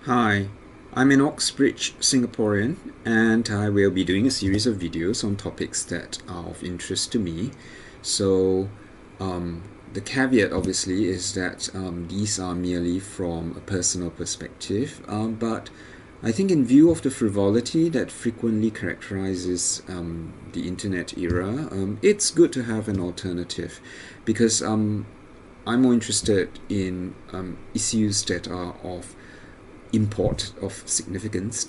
Hi, I'm an Oxbridge Singaporean and I will be doing a series of videos on topics that are of interest to me. So, the caveat obviously is that these are merely from a personal perspective, but I think in view of the frivolity that frequently characterizes the internet era, it's good to have an alternative because I'm more interested in issues that are of import of significance,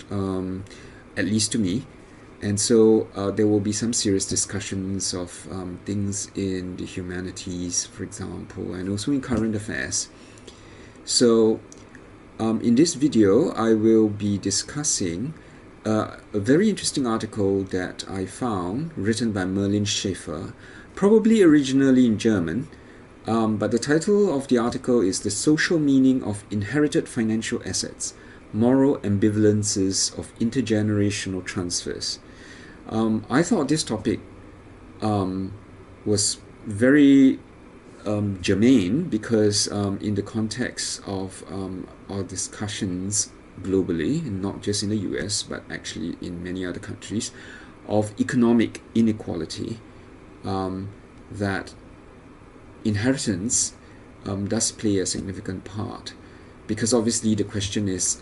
at least to me. And so there will be some serious discussions of things in the humanities, for example, and also in current affairs. So in this video, I will be discussing a very interesting article that I found written by Merlin Shaeffer, probably originally in German, but the title of the article is The Social Meaning of Inherited Financial Assets, Moral Ambivalences of Intergenerational Transfers. I thought this topic was very germane because in the context of our discussions globally, not just in the US, but actually in many other countries, of economic inequality, that inheritance does play a significant part, because obviously the question is,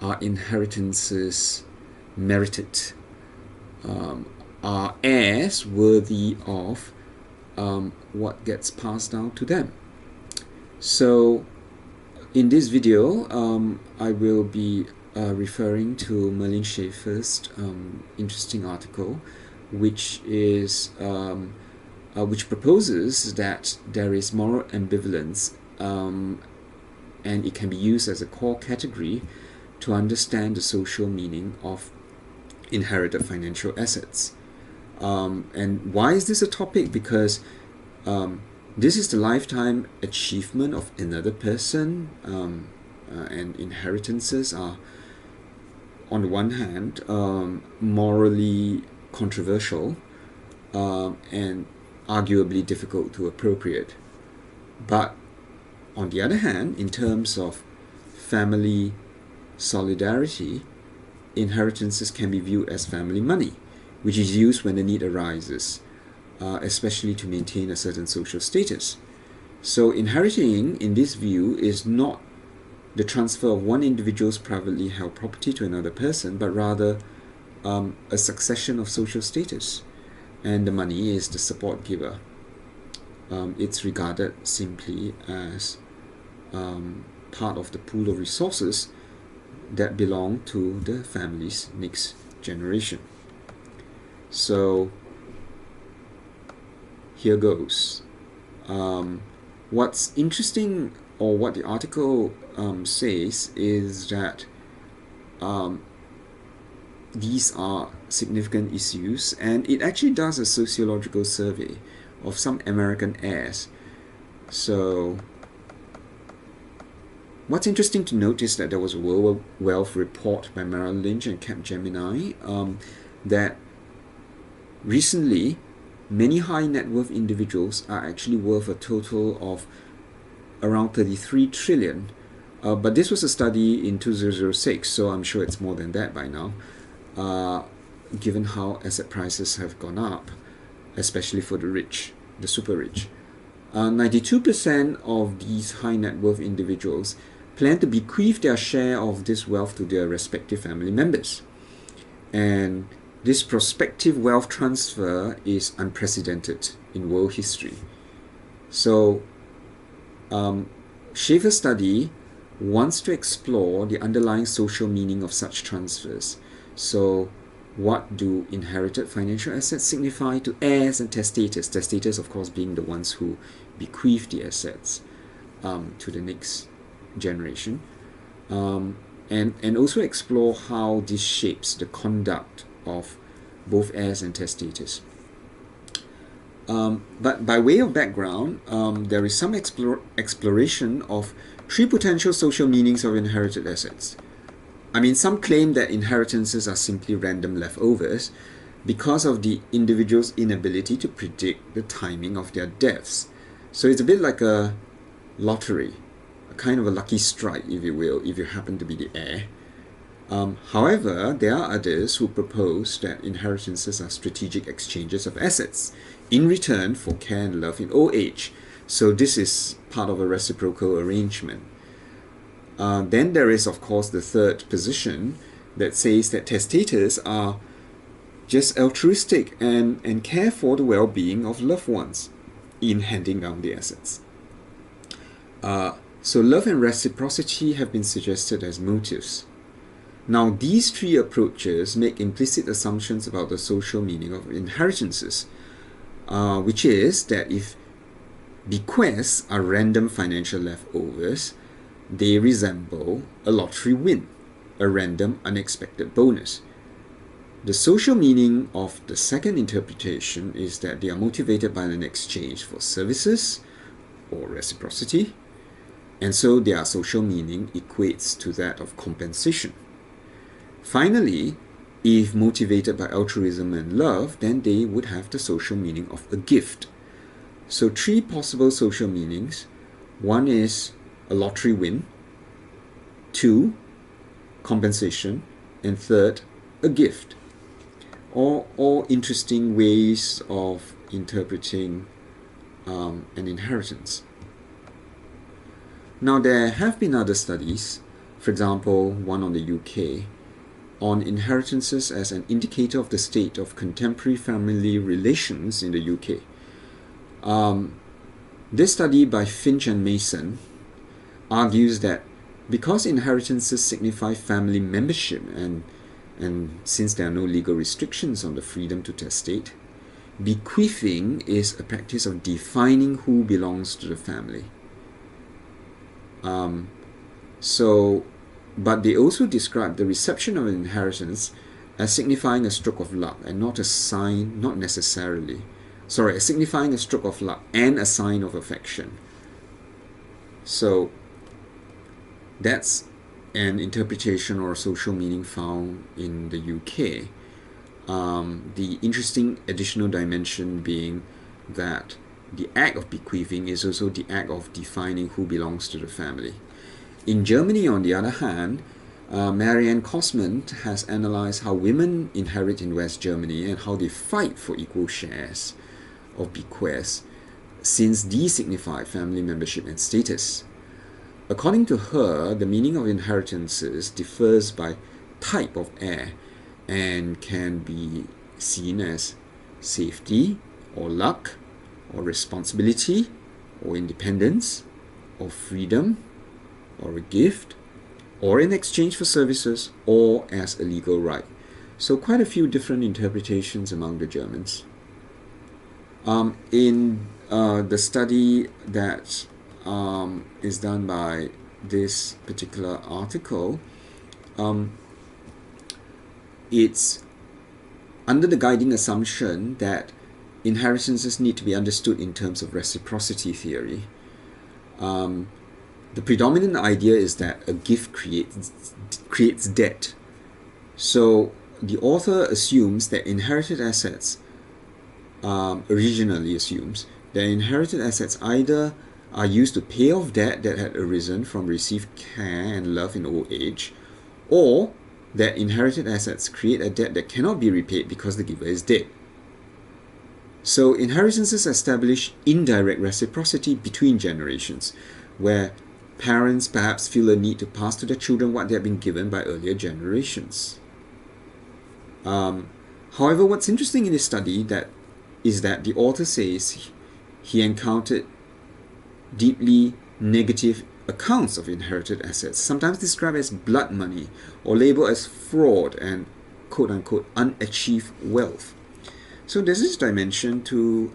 are inheritances merited? Are heirs worthy of what gets passed down to them? So in this video, I will be referring to Merlin Shaeffer's interesting article, which is which proposes that there is moral ambivalence, and it can be used as a core category to understand the social meaning of inherited financial assets. And why is this a topic? Because this is the lifetime achievement of another person, and inheritances are, on the one hand, morally controversial, and arguably difficult to appropriate. But on the other hand, in terms of family solidarity, inheritances can be viewed as family money, which is used when the need arises, especially to maintain a certain social status. So inheriting, in this view, is not the transfer of one individual's privately held property to another person, but rather a succession of social status. And the money is the support giver. It's regarded simply as part of the pool of resources that belong to the family's next generation. So here goes. What's interesting, or what the article says, is that these are significant issues, and it actually does a sociological survey of some American heirs. So what's interesting to note is that there was a World Wealth report by Merrill Lynch and Capgemini that recently many high net worth individuals are actually worth a total of around 33 trillion. But this was a study in 2006, so I'm sure it's more than that by now, given how asset prices have gone up, especially for the rich, the super rich. 92% of these high net worth individuals plan to bequeath their share of this wealth to their respective family members. And this prospective wealth transfer is unprecedented in world history. So, Shaeffer's study wants to explore the underlying social meaning of such transfers. So, what do inherited financial assets signify to heirs and testators? Testators, of course, being the ones who bequeath the assets to the next generation. And also explore how this shapes the conduct of both heirs and testators. But by way of background, there is some exploration of three potential social meanings of inherited assets. I mean, some claim that inheritances are simply random leftovers because of the individual's inability to predict the timing of their deaths. So it's a bit like a lottery, kind of a lucky strike, if you will, if you happen to be the heir. However, there are others who propose that inheritances are strategic exchanges of assets in return for care and love in old age. So this is part of a reciprocal arrangement. Then there is, of course, the third position that says that testators are just altruistic and care for the well-being of loved ones in handing down the assets. So love and reciprocity have been suggested as motives. Now, these three approaches make implicit assumptions about the social meaning of inheritances, which is that if bequests are random financial leftovers, they resemble a lottery win, a random unexpected bonus. The social meaning of the second interpretation is that they are motivated by an exchange for services or reciprocity, and so their social meaning equates to that of compensation. Finally, if motivated by altruism and love, then they would have the social meaning of a gift. So three possible social meanings. One is a lottery win, two, compensation, and third, a gift. All interesting ways of interpreting an inheritance. Now, there have been other studies, for example, one on the UK, on inheritances as an indicator of the state of contemporary family relations in the UK. This study by Finch and Mason argues that because inheritances signify family membership and since there are no legal restrictions on the freedom to testate, bequeathing is a practice of defining who belongs to the family. But they also describe the reception of an inheritance as signifying a stroke of luck and not a sign, signifying a stroke of luck and a sign of affection. So that's an interpretation or social meaning found in the UK. The interesting additional dimension being that the act of bequeathing is also the act of defining who belongs to the family. In Germany, on the other hand, Marianne Kosman has analyzed how women inherit in West Germany and how they fight for equal shares of bequests, since these signify family membership and status. According to her, the meaning of inheritances differs by type of heir and can be seen as safety or luck or responsibility or independence or freedom or a gift or in exchange for services or as a legal right. So quite a few different interpretations among the Germans. In the study that is done by this particular article, it's under the guiding assumption that inheritances need to be understood in terms of reciprocity theory. The predominant idea is that a gift creates debt. So the author assumes that inherited assets, originally assumes that inherited assets either are used to pay off debt that had arisen from received care and love in old age, or that inherited assets create a debt that cannot be repaid because the giver is dead. So inheritances establish indirect reciprocity between generations, where parents perhaps feel a need to pass to their children what they have been given by earlier generations. However, what's interesting in this study is that the author says he encountered deeply negative accounts of inherited assets, sometimes described as blood money or labeled as fraud and quote-unquote unachieved wealth. So there's this dimension to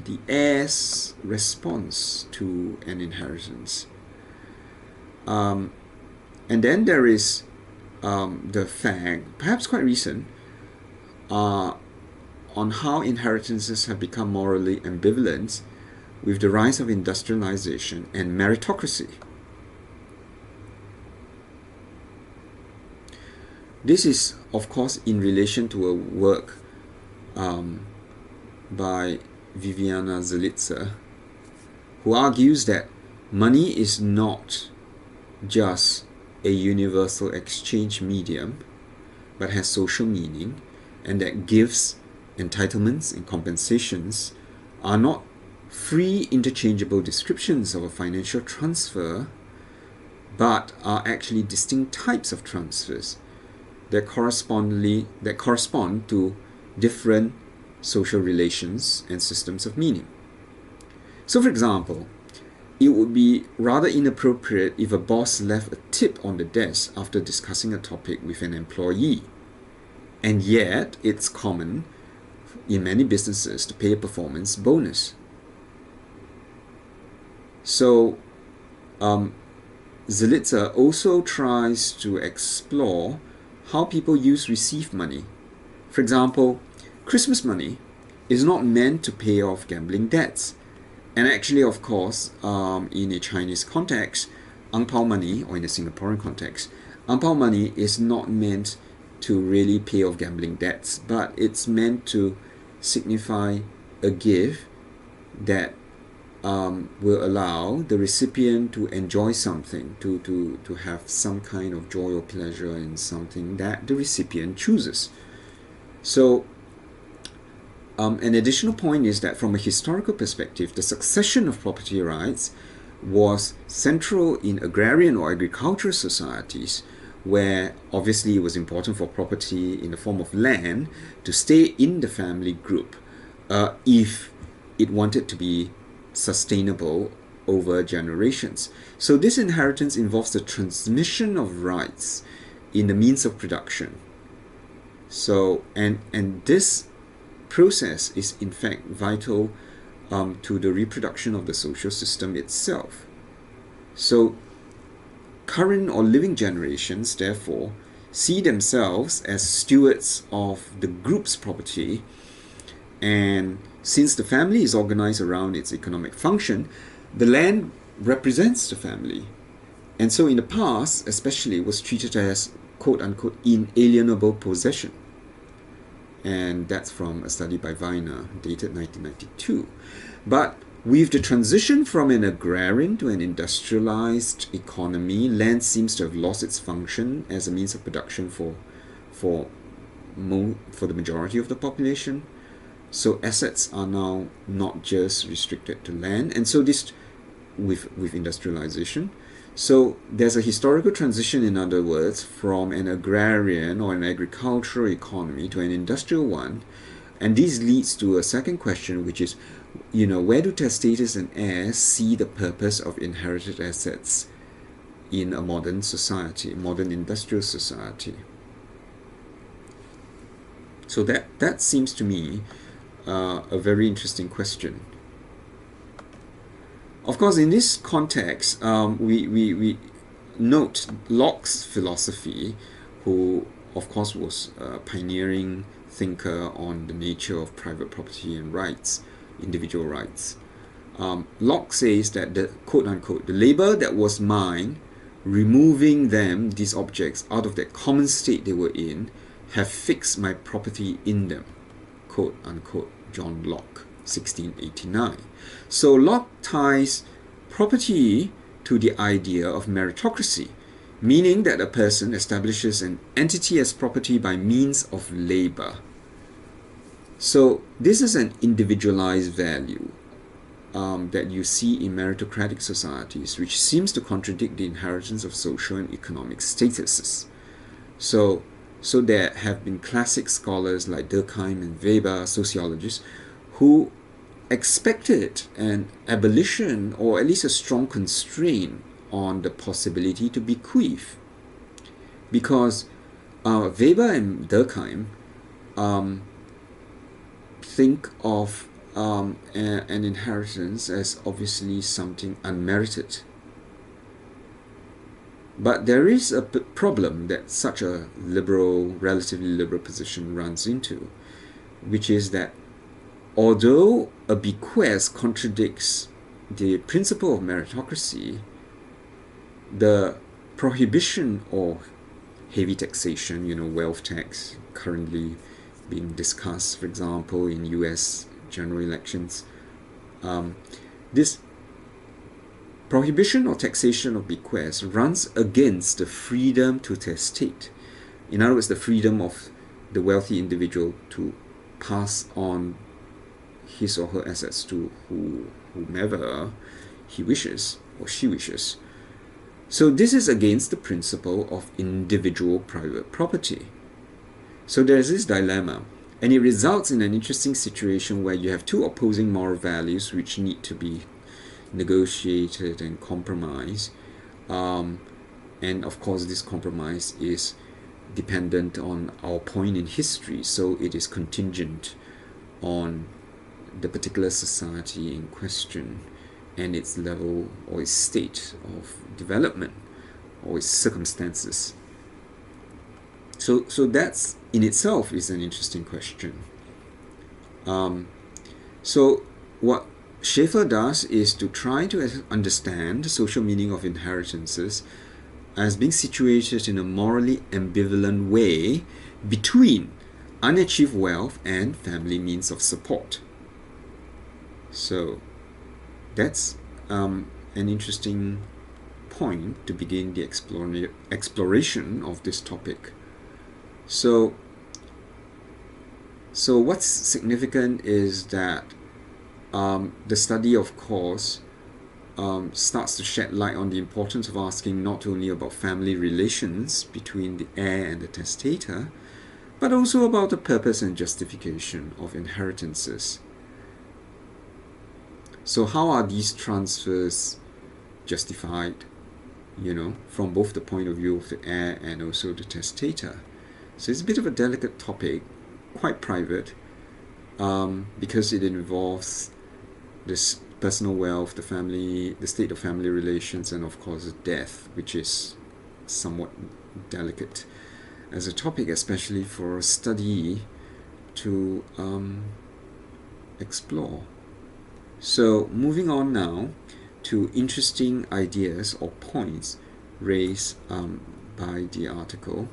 the heir's response to an inheritance. And then there is the fact, perhaps quite recent, on how inheritances have become morally ambivalent with the rise of industrialization and meritocracy. This is, of course, in relation to a work by Viviana Zelica, who argues that money is not just a universal exchange medium, but has social meaning, and that gifts, entitlements, and compensations are not free interchangeable descriptions of a financial transfer, but are actually distinct types of transfers that correspond to different social relations and systems of meaning. So, for example, it would be rather inappropriate if a boss left a tip on the desk after discussing a topic with an employee. And yet, it's common in many businesses to pay a performance bonus. So, Zelizer also tries to explore how people receive money. For example, Christmas money is not meant to pay off gambling debts. And actually, of course, in a Chinese context, Ang Pao money, or in a Singaporean context, Ang Pao money is not meant to really pay off gambling debts, but it's meant to signify a gift that will allow the recipient to enjoy something, to have some kind of joy or pleasure in something that the recipient chooses. So, an additional point is that from a historical perspective, the succession of property rights was central in agrarian or agricultural societies, where obviously it was important for property in the form of land to stay in the family group if it wanted to be sustainable over generations. So this inheritance involves the transmission of rights in the means of production. So and this process is in fact vital to the reproduction of the social system itself. So current or living generations, therefore, see themselves as stewards of the group's property, and since the family is organized around its economic function, the land represents the family. And so in the past, especially, it was treated as quote-unquote inalienable possession. And that's from a study by Viner, dated 1992. But with the transition from an agrarian to an industrialized economy, land seems to have lost its function as a means of production for the majority of the population. So assets are now not just restricted to land, and so this with industrialization. So there's a historical transition, in other words, from an agrarian or an agricultural economy to an industrial one. And this leads to a second question, which is, where do testators and heirs see the purpose of inherited assets in a modern society, modern industrial society? So that seems to me a very interesting question. Of course, in this context, we note Locke's philosophy, who of course was a pioneering thinker on the nature of private property and rights, individual rights. Locke says that the quote-unquote, the labor that was mine, removing these objects, out of that common state they were in, have fixed my property in them, quote-unquote, John Locke, 1689. So Locke ties property to the idea of meritocracy, meaning that a person establishes an entity as property by means of labor. So this is an individualized value that you see in meritocratic societies, which seems to contradict the inheritance of social and economic statuses. So there have been classic scholars like Durkheim and Weber, sociologists, who expected an abolition or at least a strong constraint on the possibility to bequeath. Because Weber and Durkheim think of an inheritance as obviously something unmerited. But there is a problem that such a relatively liberal position runs into, which is that although a bequest contradicts the principle of meritocracy, the prohibition of heavy taxation, wealth tax, currently being discussed, for example, in US general elections, this Prohibition or taxation of bequests runs against the freedom to testate. In other words, the freedom of the wealthy individual to pass on his or her assets to whomever he wishes or she wishes. So this is against the principle of individual private property. So there's this dilemma, and it results in an interesting situation where you have two opposing moral values which need to be negotiated and compromised. And of course, this compromise is dependent on our point in history, so it is contingent on the particular society in question and its level or its state of development or its circumstances. So that's in itself is an interesting question. So what Shaeffer does is to try to understand the social meaning of inheritances as being situated in a morally ambivalent way between unachieved wealth and family means of support. So that's an interesting point to begin the exploration of this topic. So what's significant is that the study, of course, starts to shed light on the importance of asking not only about family relations between the heir and the testator, but also about the purpose and justification of inheritances. So how are these transfers justified, from both the point of view of the heir and also the testator? So it's a bit of a delicate topic, quite private, because it involves this personal wealth, the family, the state of family relations, and of course death, which is somewhat delicate as a topic, especially for a study to explore. So moving on now to interesting ideas or points raised by the article.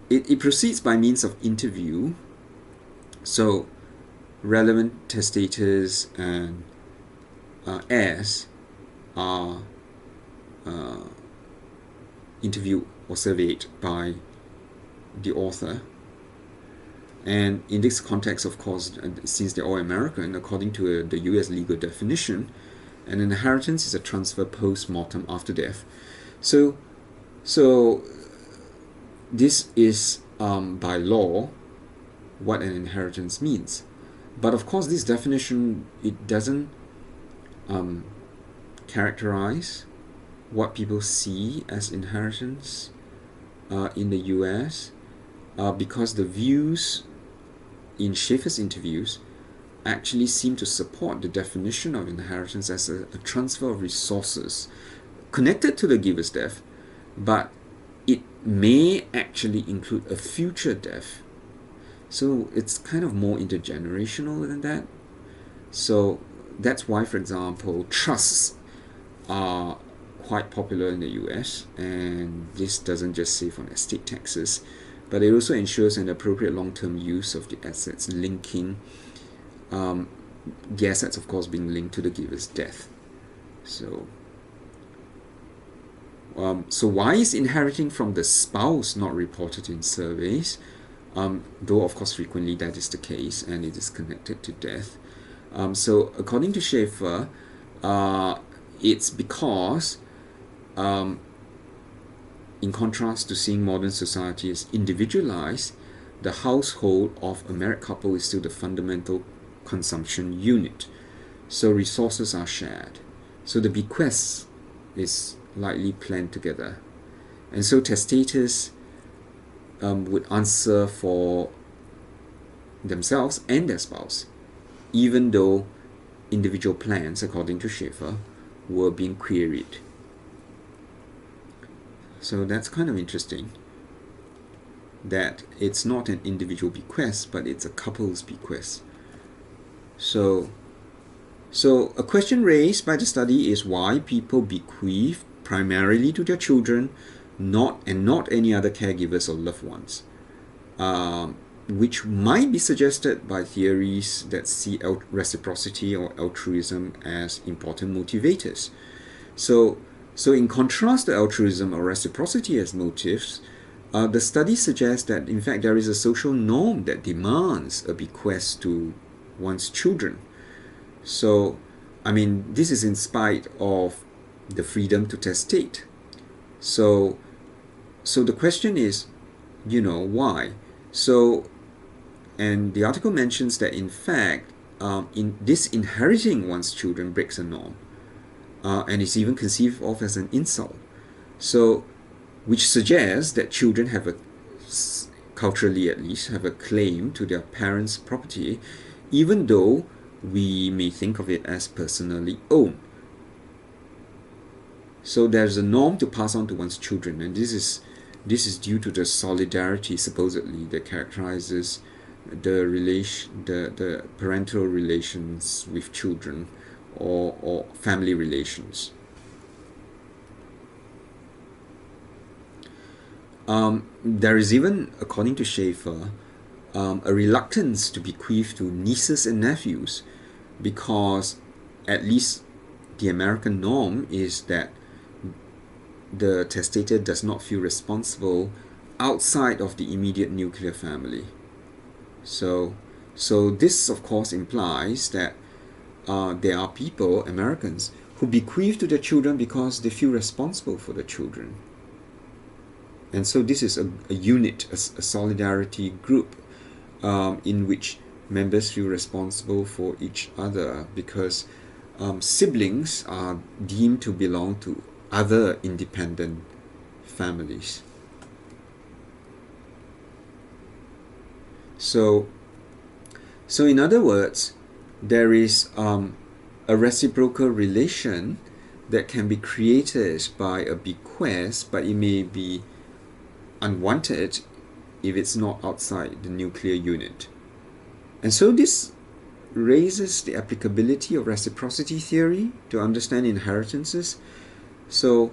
It proceeds by means of interview. So relevant testators and heirs are interviewed or surveyed by the author. And in this context, of course, since they're all American, according to the US legal definition, an inheritance is a transfer post-mortem after death. So this is by law what an inheritance means. But of course, this definition, it doesn't characterize what people see as inheritance in the US, because the views in Shaeffer's interviews actually seem to support the definition of inheritance as a transfer of resources connected to the giver's death, but it may actually include a future death. So it's kind of more intergenerational than that. So that's why, for example, trusts are quite popular in the US, and this doesn't just save on estate taxes, but it also ensures an appropriate long-term use of the assets, linking the assets, of course, being linked to the giver's death. So why is inheriting from the spouse not reported in surveys? Though of course frequently that is the case, and it is connected to death. So according to Shaeffer, it's because in contrast to seeing modern society as individualized, the household of a married couple is still the fundamental consumption unit. So resources are shared. So the bequest is likely planned together. And so testators would answer for themselves and their spouse, even though individual plans, according to Shaeffer, were being queried. So that's kind of interesting, that it's not an individual bequest, but it's a couple's bequest. So a question raised by the study is why people bequeath primarily to their children, not any other caregivers or loved ones. which might be suggested by theories that see reciprocity or altruism as important motivators. So, so in contrast to altruism or reciprocity as motives, the study suggests that in fact there is a social norm that demands a bequest to one's children. So, I mean, this is in spite of the freedom to testate. So, so the question is, why? So, and the article mentions that in fact, in this inheriting one's children breaks a norm, and is even conceived of as an insult. So, which suggests that children have culturally at least, have a claim to their parents' property, even though we may think of it as personally owned. So there's a norm to pass on to one's children, and this is due to the solidarity supposedly that characterizes the parental relations with children, or family relations. There is even, according to Shaeffer, a reluctance to bequeath to nieces and nephews, because at least the American norm is that the testator does not feel responsible outside of the immediate nuclear family. So this of course implies that there are people, Americans, who bequeath to their children because they feel responsible for the children. And so this is a unit, a solidarity group, in which members feel responsible for each other, because siblings are deemed to belong to other independent families. So in other words, there is a reciprocal relation that can be created by a bequest, but it may be unwanted if it's not outside the nuclear unit. And so this raises the applicability of reciprocity theory to understand inheritances. So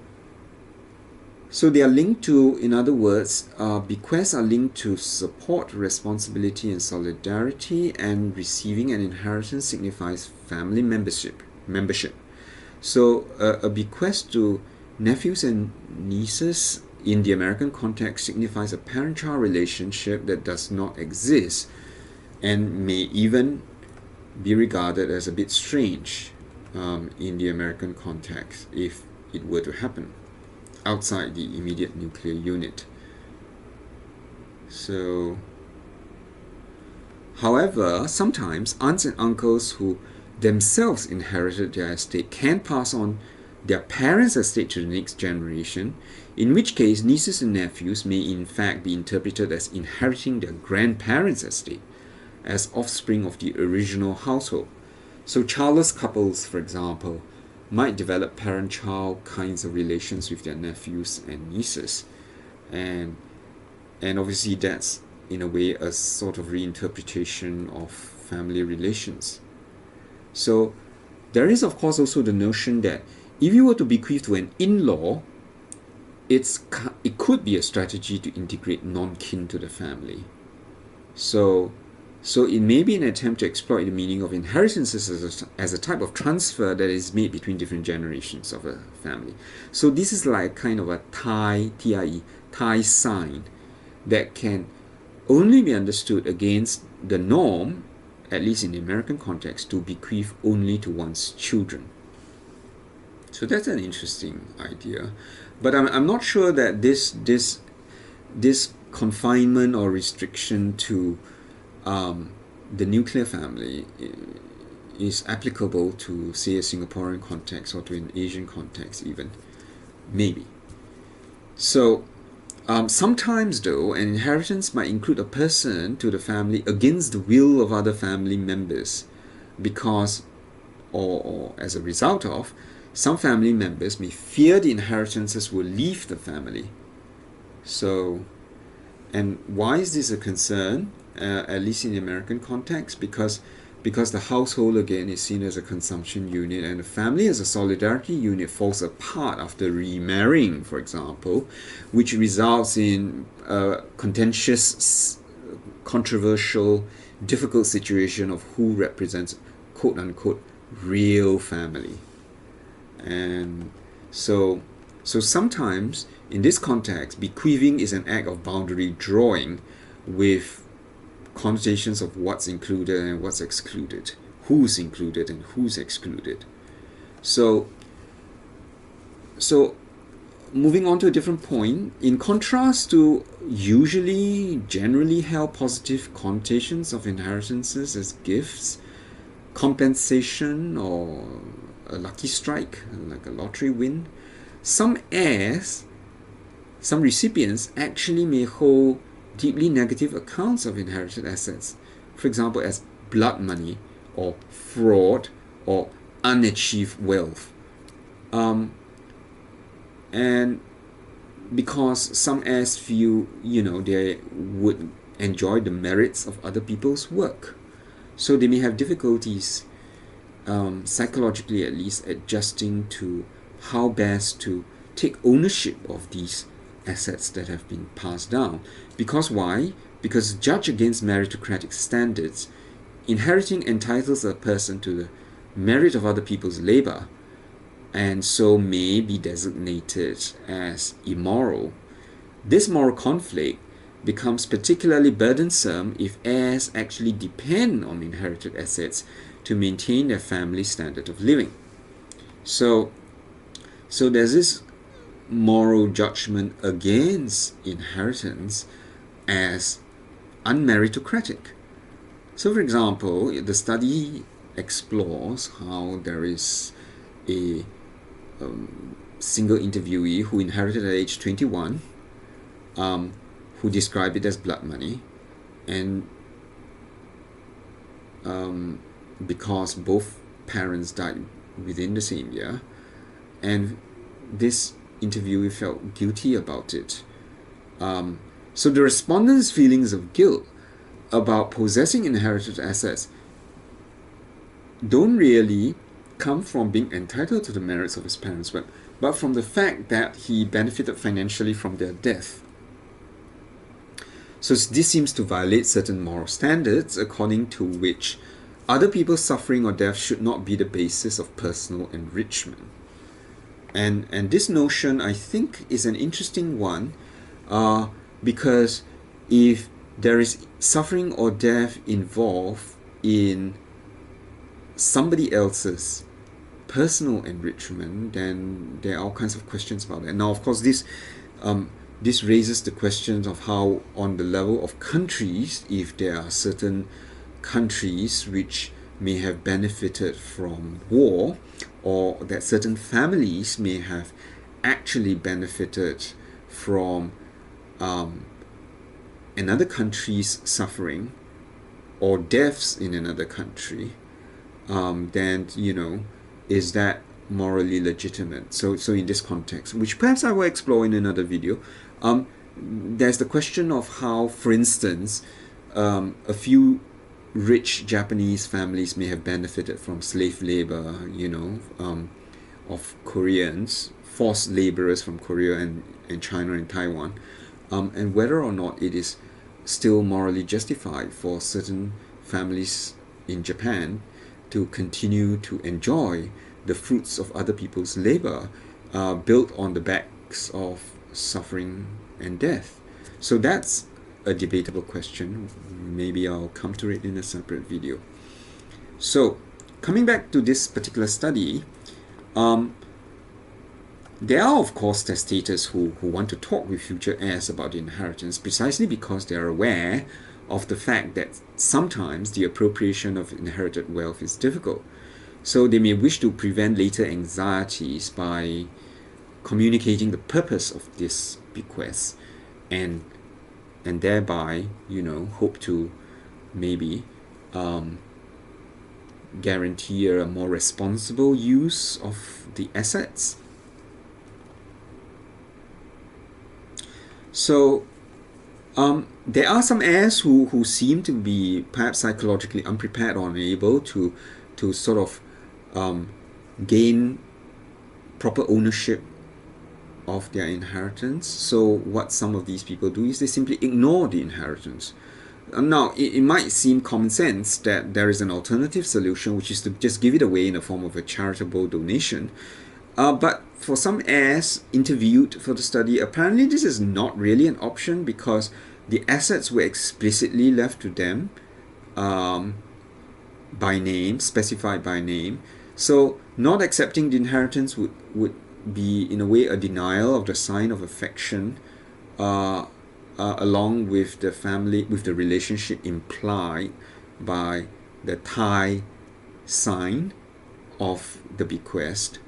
they are linked to, in other words, bequests are linked to support, responsibility, and solidarity, and receiving an inheritance signifies family membership. So a bequest to nephews and nieces in the American context signifies a parent-child relationship that does not exist, and may even be regarded as a bit strange in the American context if it were to happen outside the immediate nuclear unit. So, however, sometimes aunts and uncles who themselves inherited their estate can pass on their parents' estate to the next generation, in which case nieces and nephews may in fact be interpreted as inheriting their grandparents' estate as offspring of the original household. So childless couples, for example, might develop parent-child kinds of relations with their nephews and nieces, and obviously that's in a way a sort of reinterpretation of family relations. So there is of course also the notion that if you were to bequeath to an in-law, it could be a strategy to integrate non-kin to the family. So it may be an attempt to exploit the meaning of inheritances as a type of transfer that is made between different generations of a family. So this is like kind of a tie, T-I-E, tie sign that can only be understood against the norm, at least in the American context, to bequeath only to one's children. So that's an interesting idea. But I'm not sure that this confinement or restriction to the nuclear family is applicable to, say, a Singaporean context or to an Asian context even. Maybe. So sometimes though, an inheritance might include a person to the family against the will of other family members, because or as a result of, some family members may fear the inheritances will leave the family. So, and why is this a concern? At least in the American context, because the household again is seen as a consumption unit, and the family as a solidarity unit falls apart after remarrying, for example, which results in contentious controversial, difficult situation of who represents quote unquote real family. And so sometimes in this context, bequeathing is an act of boundary drawing with connotations of what's included and what's excluded, who's included and who's excluded. So moving on to a different point, in contrast to usually generally held positive connotations of inheritances as gifts, compensation, or a lucky strike, like a lottery win, some heirs, some recipients actually may hold deeply negative accounts of inherited assets, for example, as blood money or fraud or unachieved wealth. And because some heirs feel, they would enjoy the merits of other people's work, so they may have difficulties, psychologically at least, adjusting to how best to take ownership of these assets that have been passed down. Because why? Because judged against meritocratic standards, inheriting entitles a person to the merit of other people's labor, and so may be designated as immoral. This moral conflict becomes particularly burdensome if heirs actually depend on inherited assets to maintain their family standard of living. So there's this moral judgment against inheritance as unmeritocratic. So, for example, the study explores how there is a single interviewee who inherited at age 21, who described it as blood money, and because both parents died within the same year, and this interviewee felt guilty about it. So the respondent's feelings of guilt about possessing inherited assets don't really come from being entitled to the merits of his parents' work, but from the fact that he benefited financially from their death. So this seems to violate certain moral standards according to which other people's suffering or death should not be the basis of personal enrichment. And this notion, I think, is an interesting one, because if there is suffering or death involved in somebody else's personal enrichment, then there are all kinds of questions about that. Now, of course, this raises the questions of how, on the level of countries, if there are certain countries which may have benefited from war, or that certain families may have actually benefited from another country's suffering or deaths in another country, then, is that morally legitimate? So in this context, which perhaps I will explore in another video, there's the question of how, for instance, a few rich Japanese families may have benefited from slave labor, of Koreans, forced laborers from Korea and China and Taiwan, and whether or not it is still morally justified for certain families in Japan to continue to enjoy the fruits of other people's labor, built on the backs of suffering and death. So that's a debatable question. Maybe I'll come to it in a separate video. So coming back to this particular study, there are, of course, testators who want to talk with future heirs about the inheritance precisely because they are aware of the fact that sometimes the appropriation of inherited wealth is difficult. So they may wish to prevent later anxieties by communicating the purpose of this bequest, and thereby, hope to maybe guarantee a more responsible use of the assets. So there are some heirs who seem to be perhaps psychologically unprepared or unable to sort of gain proper ownership of their inheritance. So what some of these people do is they simply ignore the inheritance. Now, it might seem common sense that there is an alternative solution, which is to just give it away in the form of a charitable donation. But for some heirs interviewed for the study, apparently this is not really an option because the assets were explicitly left to them um, by name, specified by name. So not accepting the inheritance would be in a way a denial of the sign of affection uh, along with the family, with the relationship implied by the tie sign of the bequest.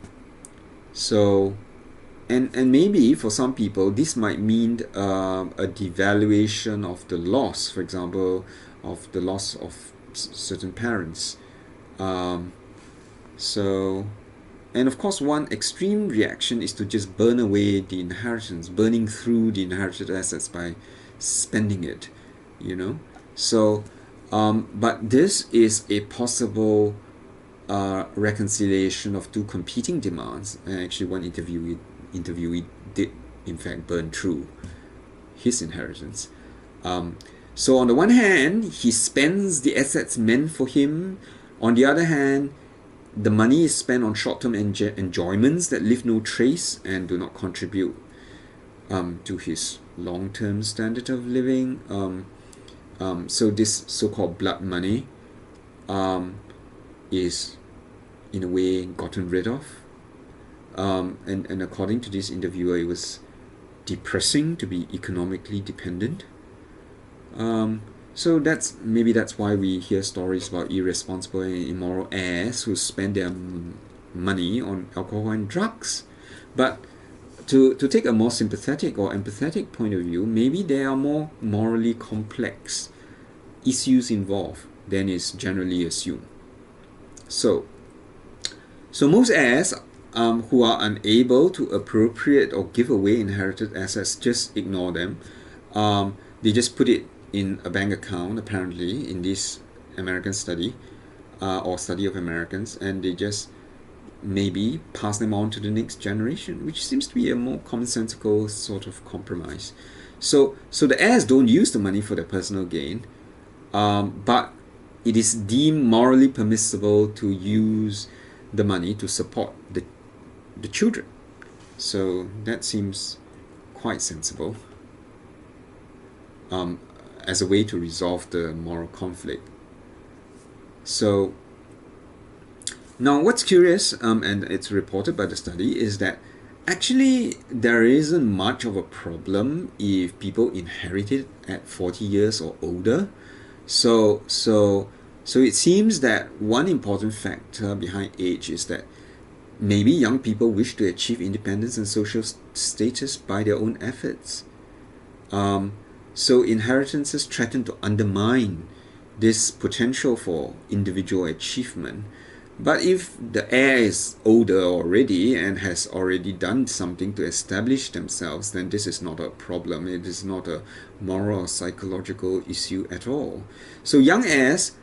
So, and maybe for some people, this might mean a devaluation of the loss, for example, of the loss of certain parents. Um, so, and of course, one extreme reaction is to just burn away the inheritance, burning through the inherited assets by spending it, you know. So, but this is a possible reconciliation of two competing demands. And actually, one interviewee did, in fact, burn through his inheritance. Um, so, on the one hand, he spends the assets meant for him. On the other hand, the money is spent on short-term enjoyments that leave no trace and do not contribute to his long-term standard of living. So this so-called blood money is in a way gotten rid of. And according to this interviewer, it was depressing to be economically dependent. So that's why we hear stories about irresponsible and immoral heirs who spend their money on alcohol and drugs. But to take a more sympathetic or empathetic point of view, maybe there are more morally complex issues involved than is generally assumed. So most heirs who are unable to appropriate or give away inherited assets just ignore them. They just put it in a bank account, apparently, in this American study or study of Americans, and they just maybe pass them on to the next generation, which seems to be a more commonsensical sort of compromise. So the heirs don't use the money for their personal gain, but it is deemed morally permissible to use the money to support the children. So that seems quite sensible as a way to resolve the moral conflict. So now what's curious, and it's reported by the study, is that actually there isn't much of a problem if people inherit it at 40 years or older. So it seems that one important factor behind age is that maybe young people wish to achieve independence and social status by their own efforts. So inheritances threaten to undermine this potential for individual achievement. But if the heir is older already and has already done something to establish themselves, then this is not a problem. It is not a moral or psychological issue at all. So young heirs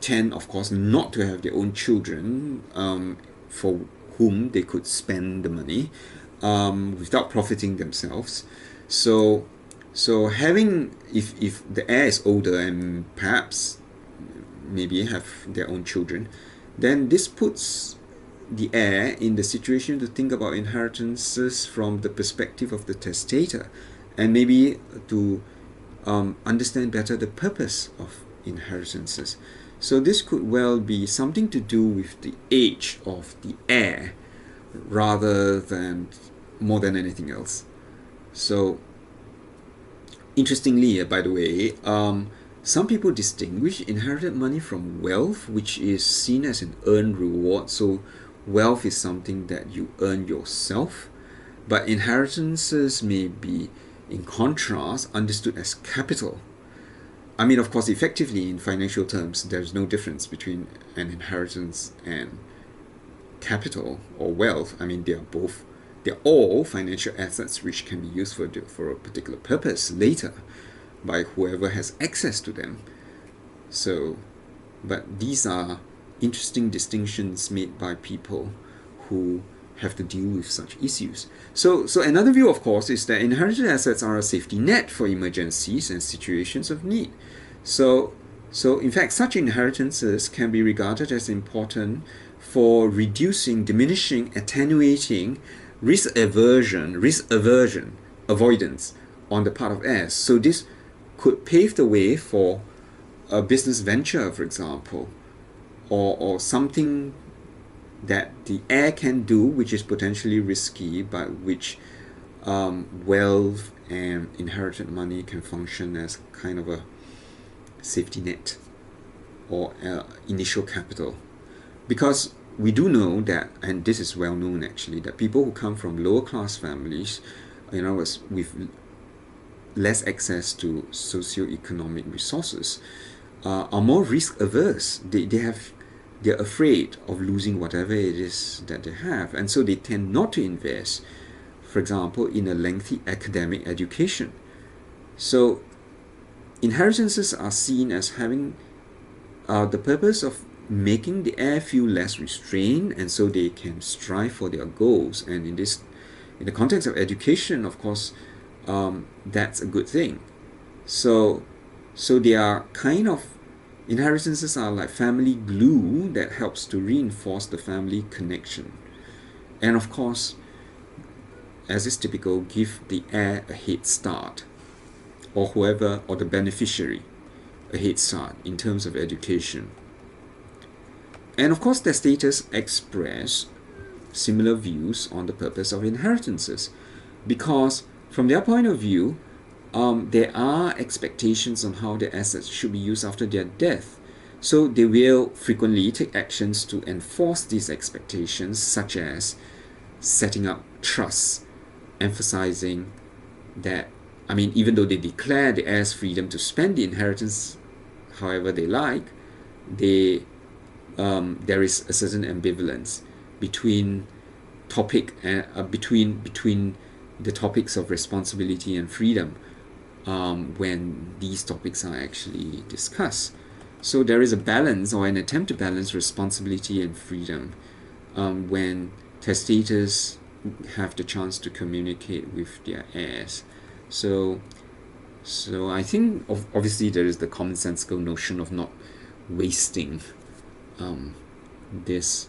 tend, of course, not to have their own children for whom they could spend the money without profiting themselves. So having, if the heir is older and perhaps maybe have their own children, then this puts the heir in the situation to think about inheritances from the perspective of the testator, and maybe to understand better the purpose of inheritances. So this could well be something to do with the age of the heir rather than more than anything else. So interestingly, by the way, some people distinguish inherited money from wealth, which is seen as an earned reward. So wealth is something that you earn yourself, but inheritances may be, in contrast, understood as capital. I mean, of course, effectively, in financial terms, there's no difference between an inheritance and capital or wealth. I mean, they're all financial assets which can be used for a particular purpose later by whoever has access to them. So, but these are interesting distinctions made by people who have to deal with such issues. So another view, of course, is that inherited assets are a safety net for emergencies and situations of need. So, so in fact, such inheritances can be regarded as important for reducing, diminishing, attenuating risk aversion, avoidance on the part of heirs. So this could pave the way for a business venture, for example, or something that the heir can do, which is potentially risky, but which wealth and inherited money can function as kind of a safety net or initial capital. Because we do know that, and this is well known actually, that people who come from lower class families, with less access to socio-economic resources, are more risk averse. They're afraid of losing whatever it is that they have, and so they tend not to invest, for example, in a lengthy academic education. So inheritances are seen as having the purpose of making the heir feel less restrained, and so they can strive for their goals. And in the context of education, of course, that's a good thing. So they are kind of, inheritances are like family glue that helps to reinforce the family connection. And of course, as is typical, give the heir a head start, or whoever, or the beneficiary, a head start in terms of education. And of course, testators express similar views on the purpose of inheritances, because from their point of view, there are expectations on how the assets should be used after their death. So they will frequently take actions to enforce these expectations, such as setting up trusts, emphasizing that, even though they declare the heirs freedom to spend the inheritance however they like, there is a certain ambivalence between between the topics of responsibility and freedom when these topics are actually discussed. So there is a balance, or an attempt to balance, responsibility and freedom when testators have the chance to communicate with their heirs. So I think obviously there is the commonsensical notion of not wasting this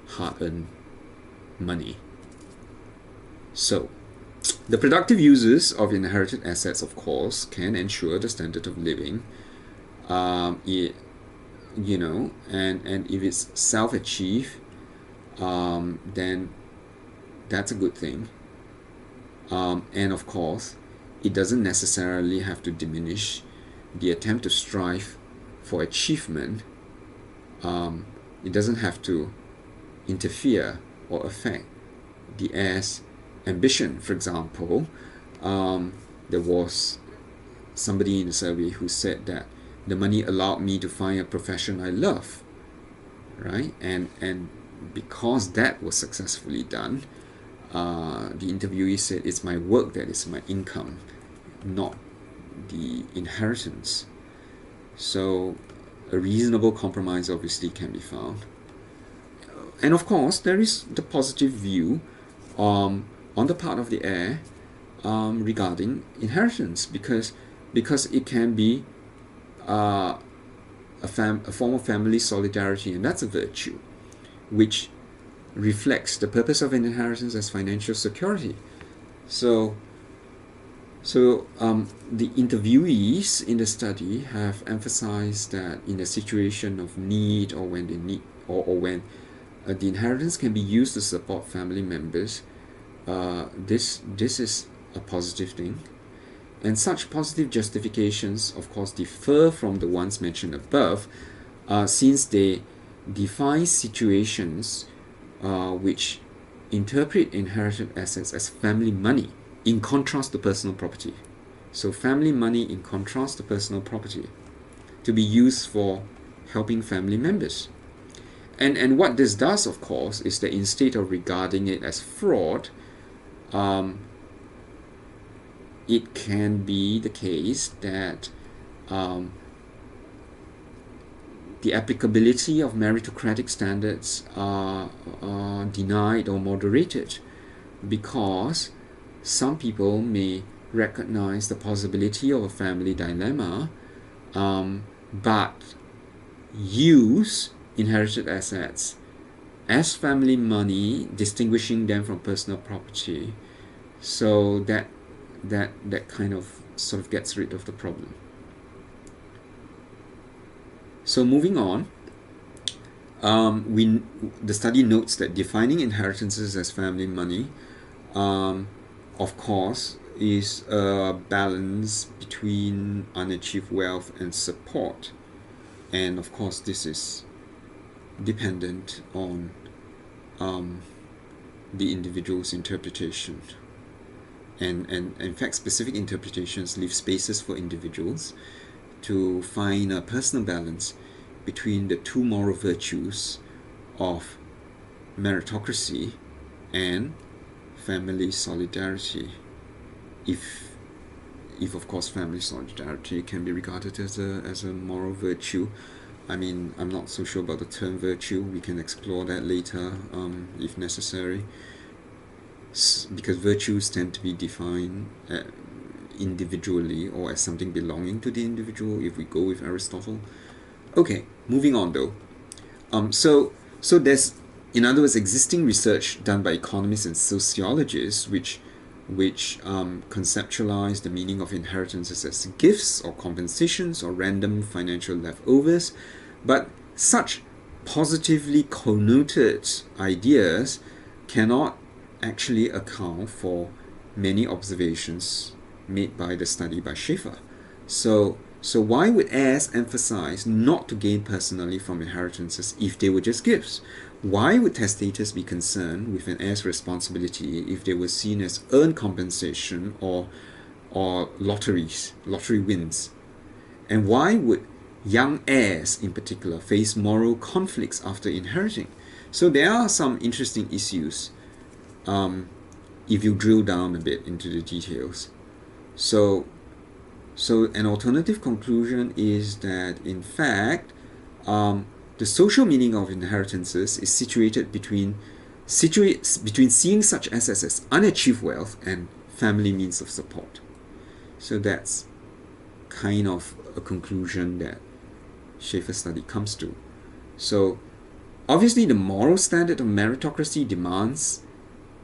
hard-earned money. So the productive uses of inherited assets, of course, can ensure the standard of living. And if it's self-achieved, then that's a good thing. And of course, it doesn't necessarily have to diminish the attempt to strive for achievement. It doesn't have to interfere or affect the heir's ambition. For example, there was somebody in the survey who said that the money allowed me to find a profession I love, right? And because that was successfully done, the interviewee said, it's my work that is my income, not the inheritance. So a reasonable compromise obviously can be found. And of course, there is the positive view on the part of the heir regarding inheritance, because it can be a form of family solidarity, and that's a virtue which reflects the purpose of an inheritance as financial security. So the interviewees in the study have emphasized that in a situation of need, or when they need, or when the inheritance can be used to support family members, this is a positive thing. And such positive justifications, of course, differ from the ones mentioned above, since they define situations which interpret inherited assets as family money in contrast to personal property. So family money in contrast to personal property, to be used for helping family members. And what this does, of course, is that instead of regarding it as fraud, it can be the case that the applicability of meritocratic standards are denied or moderated, because some people may recognize the possibility of a family dilemma but use inherited assets as family money, distinguishing them from personal property. So that kind of sort of gets rid of the problem. So moving on, the study notes that defining inheritances as family money, of course, is a balance between unachieved wealth and support, and of course this is dependent on the individual's interpretation. And in fact, specific interpretations leave spaces for individuals to find a personal balance between the two moral virtues of meritocracy and family solidarity, if of course family solidarity can be regarded as a moral virtue. I mean, I'm not so sure about the term virtue. We can explore that later if necessary, because virtues tend to be defined individually or as something belonging to the individual if we go with Aristotle. Okay, moving on though. So there's, in other words, existing research done by economists and sociologists which conceptualize the meaning of inheritances as gifts or compensations or random financial leftovers, but such positively connoted ideas cannot actually account for many observations made by the study by Shaeffer. So why would heirs emphasize not to gain personally from inheritances if they were just gifts? Why would testators be concerned with an heir's responsibility if they were seen as earned compensation or lottery wins? And why would young heirs in particular face moral conflicts after inheriting? So there are some interesting issues if you drill down a bit into the details. So an alternative conclusion is that, in fact, the social meaning of inheritances is situated between seeing such assets as unachieved wealth and family means of support. So that's kind of a conclusion that Shaeffer's study comes to. So obviously the moral standard of meritocracy demands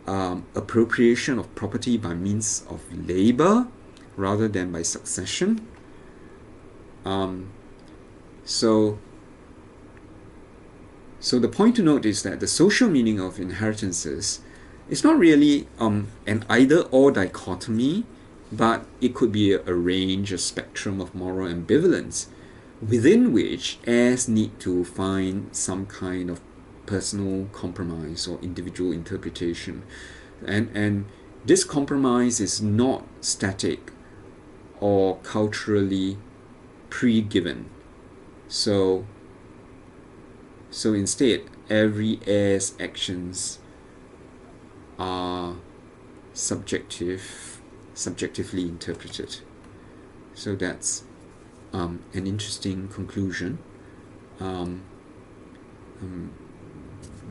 appropriation of property by means of labor rather than by succession. So the point to note is that the social meaning of inheritances is not really an either-or dichotomy, but it could be a range, a spectrum of moral ambivalence within which heirs need to find some kind of personal compromise or individual interpretation. And this compromise is not static or culturally pre-given. So instead, every heir's actions are subjectively interpreted. So that's an interesting conclusion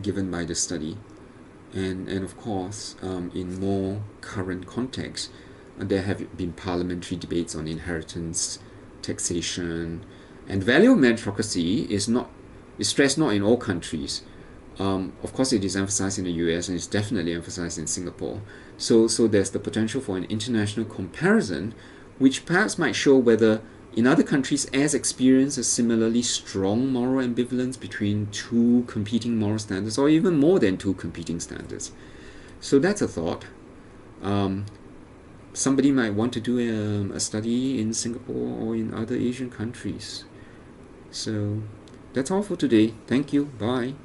given by the study. And of course, in more current contexts, there have been parliamentary debates on inheritance, taxation, and value of meritocracy is stressed not in all countries. Of course, it is emphasized in the US and it's definitely emphasized in Singapore. So there's the potential for an international comparison, which perhaps might show whether in other countries heirs experience a similarly strong moral ambivalence between two competing moral standards, or even more than two competing standards. So that's a thought. Somebody might want to do a study in Singapore or in other Asian countries. So that's all for today. Thank you. Bye.